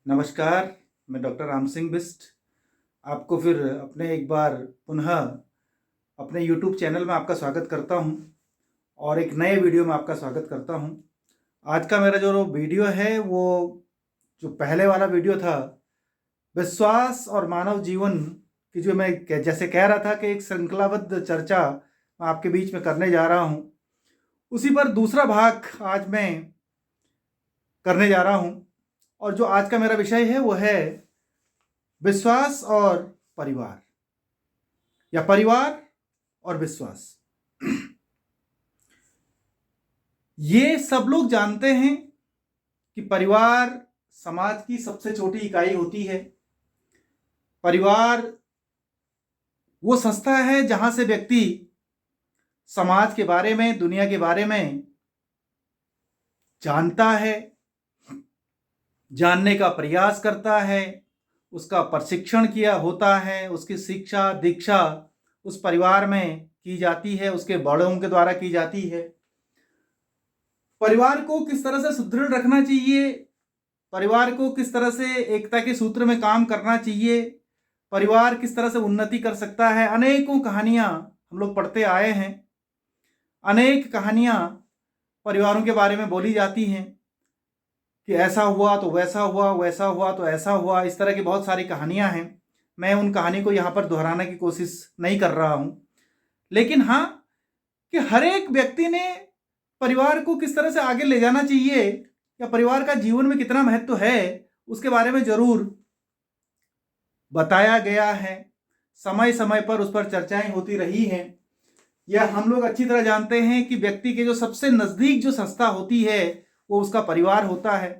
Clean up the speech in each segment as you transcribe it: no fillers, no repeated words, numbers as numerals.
नमस्कार, मैं डॉक्टर राम सिंह बिस्ट आपको फिर अपने एक बार पुनः अपने यूट्यूब चैनल में आपका स्वागत करता हूं और एक नए वीडियो में आपका स्वागत करता हूं। आज का मेरा जो वीडियो है वो जो पहले वाला वीडियो था, विश्वास और मानव जीवन की, जो मैं जैसे कह रहा था कि एक श्रृंखलाबद्ध चर्चा मैं आपके बीच में करने जा रहा हूं, उसी पर दूसरा भाग आज मैं करने जा रहा हूं। और जो आज का मेरा विषय है वो है विश्वास और परिवार, या परिवार और विश्वास। ये सब लोग जानते हैं कि परिवार समाज की सबसे छोटी इकाई होती है। परिवार वो संस्था है जहां से व्यक्ति समाज के बारे में, दुनिया के बारे में जानता है, जानने का प्रयास करता है, उसका प्रशिक्षण किया होता है, उसकी शिक्षा दीक्षा उस परिवार में की जाती है, उसके बड़ों के द्वारा की जाती है। परिवार को किस तरह से सुदृढ़ रखना चाहिए, परिवार को किस तरह से एकता के सूत्र में काम करना चाहिए, परिवार किस तरह से उन्नति कर सकता है, अनेकों कहानियां हम लोग पढ़ते आए हैं। अनेक कहानियां परिवारों के बारे में बोली जाती हैं कि ऐसा हुआ तो वैसा हुआ, वैसा हुआ तो ऐसा हुआ। इस तरह की बहुत सारी कहानियां हैं। मैं उन कहानी को यहाँ पर दोहराने की कोशिश नहीं कर रहा हूँ, लेकिन हाँ, कि हर एक व्यक्ति ने परिवार को किस तरह से आगे ले जाना चाहिए या परिवार का जीवन में कितना महत्व है, उसके बारे में जरूर बताया गया है। समय समय पर उस पर चर्चाएं होती रही हैं। यह हम लोग अच्छी तरह जानते हैं कि व्यक्ति के जो सबसे नजदीक जो संस्था होती है वो उसका परिवार होता है।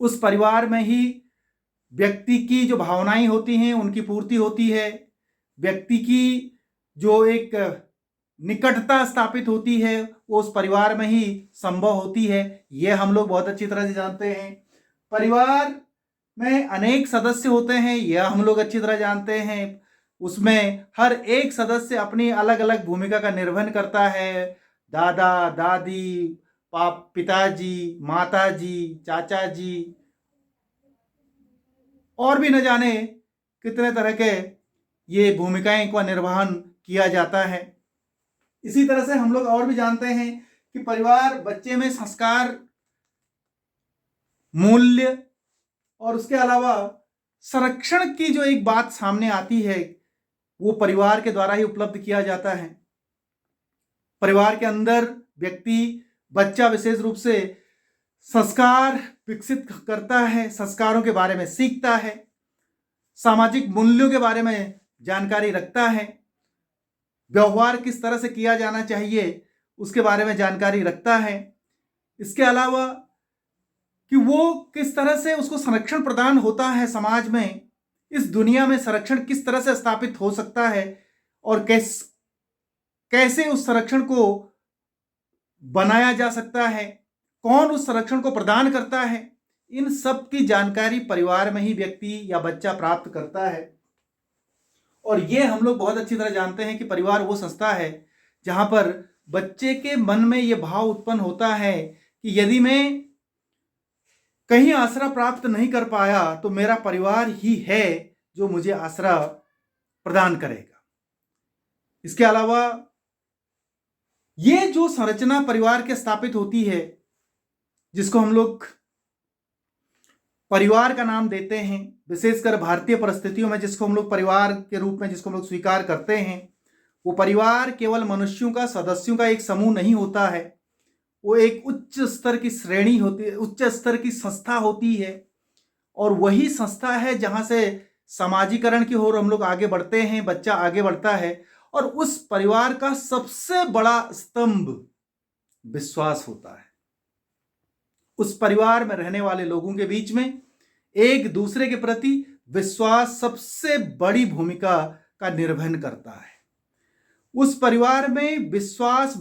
उस परिवार में ही व्यक्ति की जो भावनाएं होती हैं उनकी पूर्ति होती है। व्यक्ति की जो एक निकटता स्थापित होती है वो उस परिवार में ही संभव होती है। यह हम लोग बहुत अच्छी तरह से जानते हैं। परिवार में अनेक सदस्य होते हैं, यह हम लोग अच्छी तरह जानते हैं। उसमें हर एक सदस्य अपनी अलग अलग भूमिका का निर्वहन करता है। दादा दादी, पिताजी, माताजी, चाचा जी, और भी न जाने कितने तरह के ये भूमिकाएं का निर्वहन किया जाता है। इसी तरह से हम लोग और भी जानते हैं कि परिवार बच्चे में संस्कार, मूल्य और उसके अलावा संरक्षण की जो एक बात सामने आती है वो परिवार के द्वारा ही उपलब्ध किया जाता है। परिवार के अंदर व्यक्ति, बच्चा विशेष रूप से संस्कार विकसित करता है, संस्कारों के बारे में सीखता है, सामाजिक मूल्यों के बारे में जानकारी रखता है, व्यवहार किस तरह से किया जाना चाहिए उसके बारे में जानकारी रखता है। इसके अलावा कि वो किस तरह से उसको संरक्षण प्रदान होता है समाज में, इस दुनिया में संरक्षण किस तरह से स्थापित हो सकता है और कैसे उस संरक्षण को बनाया जा सकता है, कौन उस संरक्षण को प्रदान करता है, इन सब की जानकारी परिवार में ही व्यक्ति या बच्चा प्राप्त करता है। और ये हम लोग बहुत अच्छी तरह जानते हैं कि परिवार वो संस्था है जहां पर बच्चे के मन में ये भाव उत्पन्न होता है कि यदि मैं कहीं आसरा प्राप्त नहीं कर पाया तो मेरा परिवार ही है जो मुझे आसरा प्रदान करेगा। इसके अलावा ये जो संरचना परिवार के स्थापित होती है, जिसको हम लोग परिवार का नाम देते हैं, विशेषकर भारतीय परिस्थितियों में जिसको हम लोग परिवार के रूप में जिसको हम लोग स्वीकार करते हैं, वो परिवार केवल मनुष्यों का, सदस्यों का एक समूह नहीं होता है। वो एक उच्च स्तर की श्रेणी होती है, उच्च स्तर की संस्था होती है। और वही संस्था है जहां से समाजीकरण की ओर हम लोग आगे बढ़ते हैं, बच्चा आगे बढ़ता है। और उस परिवार का सबसे बड़ा स्तंभ विश्वास होता है। उस परिवार में रहने वाले लोगों के बीच में एक दूसरे के प्रति विश्वास सबसे बड़ी भूमिका का निर्वहन करता है। उस परिवार में विश्वास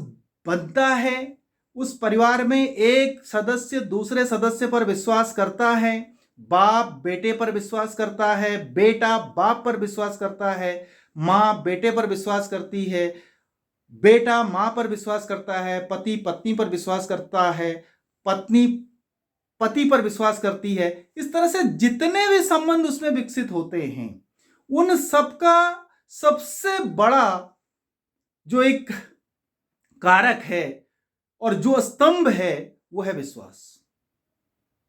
बनता है। उस परिवार में एक सदस्य दूसरे सदस्य पर विश्वास करता है, बाप बेटे पर विश्वास करता है, बेटा बाप पर विश्वास करता है, माँ बेटे पर विश्वास करती है, बेटा माँ पर विश्वास करता है, पति पत्नी पर विश्वास करता है, पत्नी पति पर विश्वास करती है। इस तरह से जितने भी संबंध उसमें विकसित होते हैं, उन सबका सबसे बड़ा जो एक कारक है और जो स्तंभ है वो है विश्वास।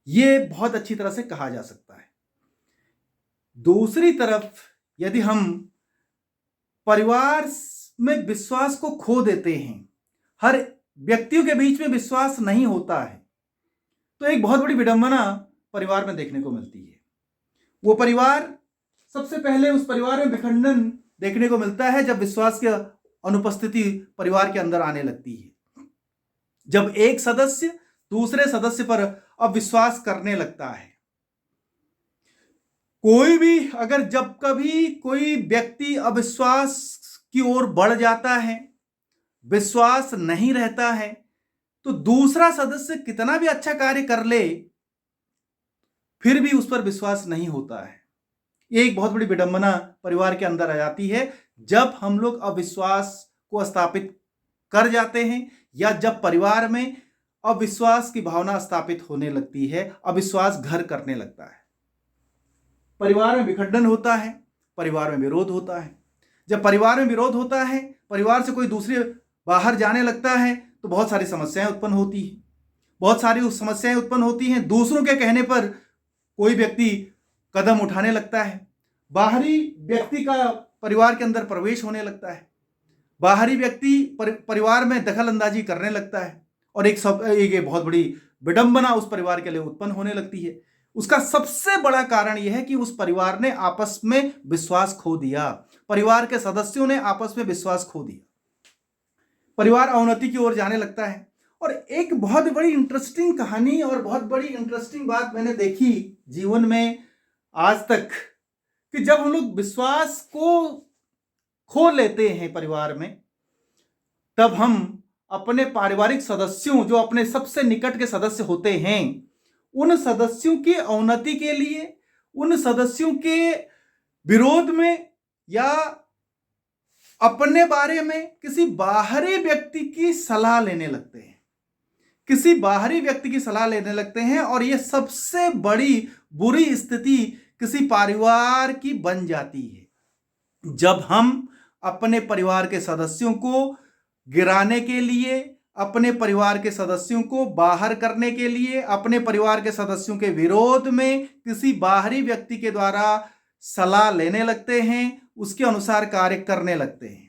ये बहुत अच्छी तरह से कहा जा सकता है। दूसरी तरफ यदि हम परिवार में विश्वास को खो देते हैं, हर व्यक्तियों के बीच में विश्वास नहीं होता है, तो एक बहुत बड़ी विडंबना परिवार में देखने को मिलती है। वो परिवार, सबसे पहले उस परिवार में विखंडन देखने को मिलता है जब विश्वास की अनुपस्थिति परिवार के अंदर आने लगती है। जब एक सदस्य दूसरे सदस्य पर अविश्वास करने लगता है। कोई भी अगर जब कभी कोई व्यक्ति अविश्वास की ओर बढ़ जाता है, विश्वास नहीं रहता है, तो दूसरा सदस्य कितना भी अच्छा कार्य कर ले, फिर भी उस पर विश्वास नहीं होता है। ये एक बहुत बड़ी विडंबना परिवार के अंदर आ जाती है जब हम लोग अविश्वास को स्थापित कर जाते हैं, या जब परिवार में अविश्वास की भावना स्थापित होने लगती है, अविश्वास घर करने लगता है। परिवार में विखंडन होता है, परिवार में विरोध होता है। जब परिवार में विरोध होता है, परिवार से कोई दूसरे बाहर जाने लगता है, तो बहुत सारी समस्याएं उत्पन्न होती हैं। बहुत सारी समस्याएं उत्पन्न होती हैं। दूसरों के कहने पर कोई व्यक्ति कदम उठाने लगता है, बाहरी व्यक्ति का परिवार के अंदर प्रवेश होने लगता है, बाहरी व्यक्ति परिवार में दखल अंदाजी करने लगता है, और एक बहुत बड़ी विडंबना उस परिवार के लिए उत्पन्न होने लगती है। उसका सबसे बड़ा कारण यह है कि उस परिवार ने आपस में विश्वास खो दिया। परिवार के सदस्यों ने आपस में विश्वास खो दिया। परिवार अवनति की ओर जाने लगता है। और एक बहुत बड़ी इंटरेस्टिंग कहानी और बहुत बड़ी इंटरेस्टिंग बात मैंने देखी जीवन में आज तक, कि जब हम लोग विश्वास को खो लेते हैं परिवार में, तब हम अपने पारिवारिक सदस्यों, जो अपने सबसे निकट के सदस्य होते हैं, उन सदस्यों की अवनति के लिए, उन सदस्यों के विरोध में, या अपने बारे में किसी बाहरी व्यक्ति की सलाह लेने लगते हैं, किसी बाहरी व्यक्ति की सलाह लेने लगते हैं। और यह सबसे बड़ी बुरी स्थिति किसी परिवार की बन जाती है जब हम अपने परिवार के सदस्यों को गिराने के लिए, अपने परिवार के सदस्यों को बाहर करने के लिए, अपने परिवार के सदस्यों के विरोध में किसी बाहरी व्यक्ति के द्वारा सलाह लेने लगते हैं, उसके अनुसार कार्य करने लगते हैं।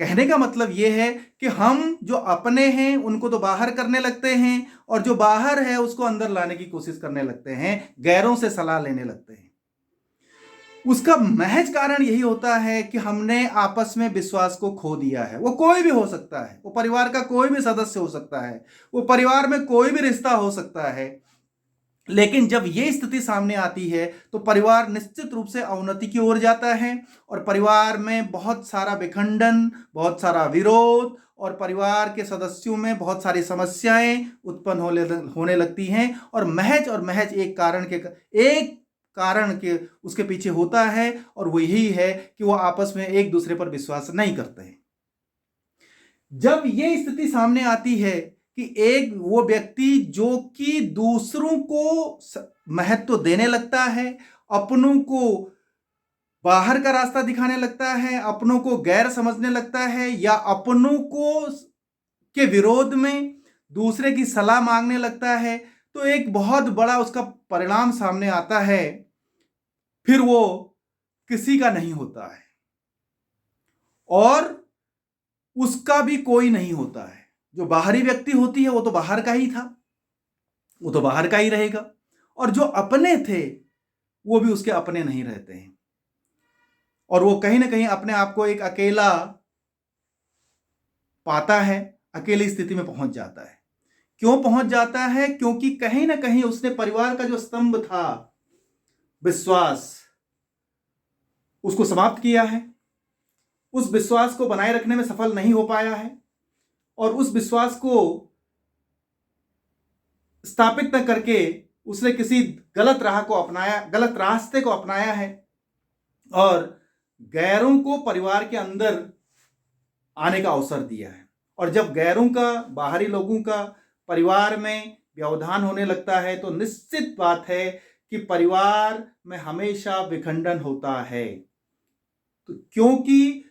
कहने का मतलब यह है कि हम जो अपने हैं उनको तो बाहर करने लगते हैं, और जो बाहर है उसको अंदर लाने की कोशिश करने लगते हैं, गैरों से सलाह लेने लगते हैं। उसका महज कारण यही होता है कि हमने आपस में विश्वास को खो दिया है। वो कोई भी हो सकता है, वो परिवार का कोई भी सदस्य हो सकता है, वो परिवार में कोई भी रिश्ता हो सकता है, लेकिन जब ये स्थिति सामने आती है तो परिवार निश्चित रूप से अवनति की ओर जाता है, और परिवार में बहुत सारा विखंडन, बहुत सारा विरोध, और परिवार के सदस्यों में बहुत सारी समस्याएं उत्पन्न होने लगती हैं। और महज एक कारण के उसके पीछे होता है, और वो यही है कि वो आपस में एक दूसरे पर विश्वास नहीं करते हैं। जब ये स्थिति सामने आती है कि एक वो व्यक्ति जो कि दूसरों को महत्व देने लगता है, अपनों को बाहर का रास्ता दिखाने लगता है, अपनों को गैर समझने लगता है, या अपनों को के विरोध में दूसरे की सलाह मांगने लगता है, तो एक बहुत बड़ा उसका परिणाम सामने आता है। फिर वो किसी का नहीं होता है, और उसका भी कोई नहीं होता है। जो बाहरी व्यक्ति होती है वो तो बाहर का ही था, वो तो बाहर का ही रहेगा, और जो अपने थे वो भी उसके अपने नहीं रहते हैं, और वो कहीं ना कहीं अपने आप को एक अकेला पाता है, अकेली स्थिति में पहुंच जाता है। क्यों पहुंच जाता है? क्योंकि कहीं ना कहीं उसने परिवार का जो स्तंभ था, विश्वास, उसको समाप्त किया है, उस विश्वास को बनाए रखने में सफल नहीं हो पाया है, और उस विश्वास को स्थापित न करके उसने किसी गलत रास्ते को अपनाया है, और गैरों को परिवार के अंदर आने का अवसर दिया है। और जब गैरों का, बाहरी लोगों का परिवार में व्यवधान होने लगता है तो निश्चित बात है कि परिवार में हमेशा विखंडन होता है। तो क्योंकि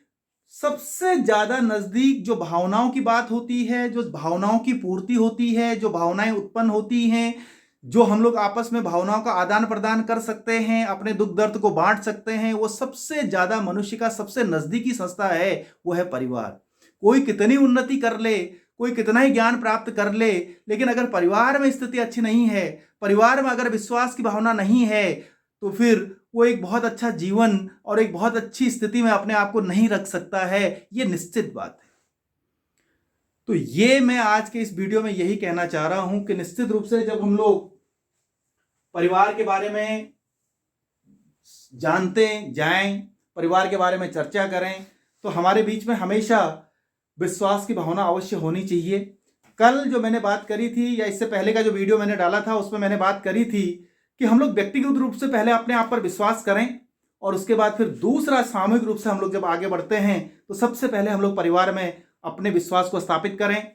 सबसे ज्यादा नजदीक जो भावनाओं की बात होती है, जो भावनाओं की पूर्ति होती है, जो भावनाएं उत्पन्न होती हैं, जो हम लोग आपस में भावनाओं का आदान प्रदान कर सकते हैं, अपने दुख दर्द को बांट सकते हैं, वो सबसे ज्यादा मनुष्य का सबसे नजदीकी संस्था है, वो है परिवार। कोई कितनी उन्नति कर ले, कोई कितना ही ज्ञान प्राप्त कर ले, लेकिन अगर परिवार में स्थिति अच्छी नहीं है, परिवार में अगर विश्वास की भावना नहीं है, तो फिर वो एक बहुत अच्छा जीवन और एक बहुत अच्छी स्थिति में अपने आप को नहीं रख सकता है। ये निश्चित बात है। तो ये मैं आज के इस वीडियो में यही कहना चाह रहा हूं कि निश्चित रूप से जब हम लोग परिवार के बारे में जानते जाएं, परिवार के बारे में चर्चा करें, तो हमारे बीच में हमेशा विश्वास की भावना अवश्य होनी चाहिए। कल जो मैंने बात करी थी, या इससे पहले का जो वीडियो मैंने डाला था, उसमें मैंने बात करी थी कि हम लोग व्यक्तिगत रूप से पहले अपने आप पर विश्वास करें, और उसके बाद फिर दूसरा सामूहिक रूप से हम लोग जब आगे बढ़ते हैं तो सबसे पहले हम लोग परिवार में अपने विश्वास को स्थापित करें,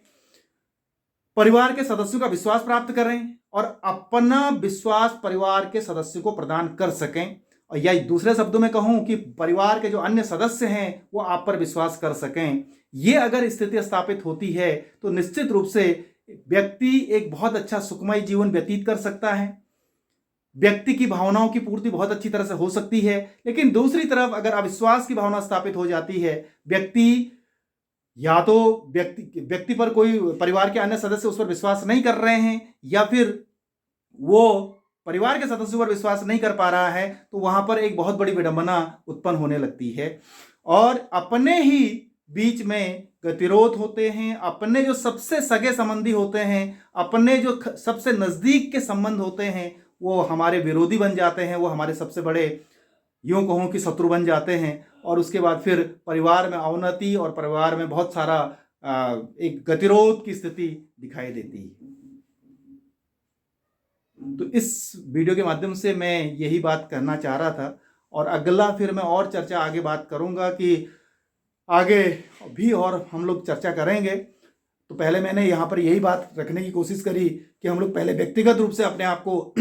परिवार के सदस्यों का विश्वास प्राप्त करें और अपना विश्वास परिवार के सदस्यों को प्रदान कर सकें। और या दूसरे शब्दों में कहूं कि परिवार के जो अन्य सदस्य हैं वो आप पर विश्वास कर सकें। ये अगर स्थिति स्थापित होती है तो निश्चित रूप से व्यक्ति एक बहुत अच्छा सुखमय जीवन व्यतीत कर सकता है, व्यक्ति की भावनाओं की पूर्ति बहुत अच्छी तरह से हो सकती है। लेकिन दूसरी तरफ अगर अविश्वास की भावना स्थापित हो जाती है, व्यक्ति या तो व्यक्ति पर कोई परिवार के अन्य सदस्य उस पर विश्वास नहीं कर रहे हैं, या फिर वो परिवार के सदस्यों पर विश्वास नहीं कर पा रहा है, तो वहां पर एक बहुत बड़ी विडंबना उत्पन्न होने लगती है और अपने ही बीच में गतिरोध होते हैं। अपने जो सबसे सगे संबंधी होते हैं, अपने जो सबसे नजदीक के संबंध होते हैं, वो हमारे विरोधी बन जाते हैं, वो हमारे सबसे बड़े यूं कहूं कि शत्रु बन जाते हैं। और उसके बाद फिर परिवार में अवनति और परिवार में बहुत सारा एक गतिरोध की स्थिति दिखाई देती है। तो इस वीडियो के माध्यम से मैं यही बात करना चाह रहा था, और अगला फिर मैं और चर्चा आगे बात करूंगा कि आगे भी और हम लोग चर्चा करेंगे। तो पहले मैंने यहाँ पर यही बात रखने की कोशिश करी कि हम लोग पहले व्यक्तिगत रूप से अपने आप को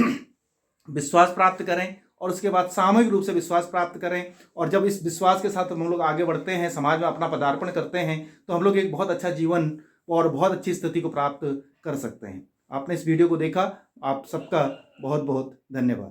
विश्वास प्राप्त करें और उसके बाद सामूहिक रूप से विश्वास प्राप्त करें। और जब इस विश्वास के साथ हम लोग आगे बढ़ते हैं, समाज में अपना पदार्पण करते हैं, तो हम लोग एक बहुत अच्छा जीवन और बहुत अच्छी स्थिति को प्राप्त कर सकते हैं। आपने इस वीडियो को देखा, आप सबका बहुत बहुत धन्यवाद।